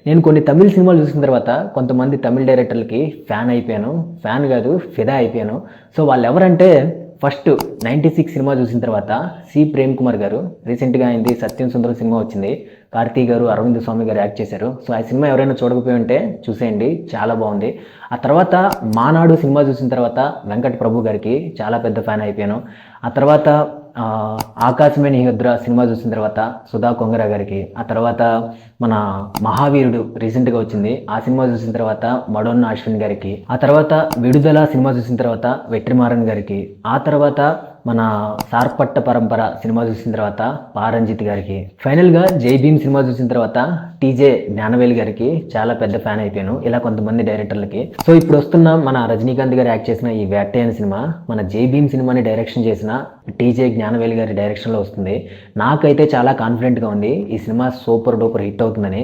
నేను కొన్ని తమిళ్ సినిమాలు చూసిన తర్వాత కొంతమంది తమిళ్ డైరెక్టర్లకి ఫ్యాన్ అయిపోయాను. ఫ్యాన్ కాదు, ఫిదా అయిపోయాను. సో వాళ్ళెవరంటే ఫస్ట్ 96 సినిమా చూసిన తర్వాత సి ప్రేమ్ కుమార్ గారు. రీసెంట్గా అయింది సత్యం సుందరం సినిమా వచ్చింది. కార్తీ గారు, అరవింద్ స్వామి గారు యాక్ట్ చేశారు. సో ఆ సినిమా ఎవరైనా చూడకపోయి ఉంటే చూసేయండి, చాలా బాగుంది. ఆ తర్వాత మానాడు సినిమా చూసిన తర్వాత వెంకట్ ప్రభు గారికి చాలా పెద్ద ఫ్యాన్ అయిపోయాను. ఆ తర్వాత ఆకాశమే నిహద్ర సినిమా చూసిన తర్వాత సుధా కొంగర గారికి. ఆ తర్వాత మన మహావీరుడు రీసెంట్గా వచ్చింది, ఆ సినిమా చూసిన తర్వాత మడోన్న అశ్విన్ గారికి. ఆ తర్వాత విడుదల సినిమా చూసిన తర్వాత వెట్రిమారన్ గారికి. ఆ తర్వాత మన సార్పట్ట పరంపర సినిమా చూసిన తర్వాత పారంజిత్ గారికి. ఫైనల్గా జై భీమ్ సినిమా చూసిన తర్వాత టీజే జ్ఞానవేల్ గారికి చాలా పెద్ద ఫ్యాన్ అయిపోయాను. ఇలా కొంతమంది డైరెక్టర్లకి. సో ఇప్పుడు వస్తున్న మన రజనీకాంత్ గారు యాక్ట్ చేసిన ఈ వేటయ్య సినిమా మన జై భీమ్ సినిమాని డైరెక్షన్ చేసిన టీజే జ్ఞానవేల్ గారి డైరెక్షన్లో వస్తుంది. నాకైతే చాలా కాన్ఫిడెంట్గా ఉంది ఈ సినిమా సూపర్ డూపర్ హిట్ అవుతుందని.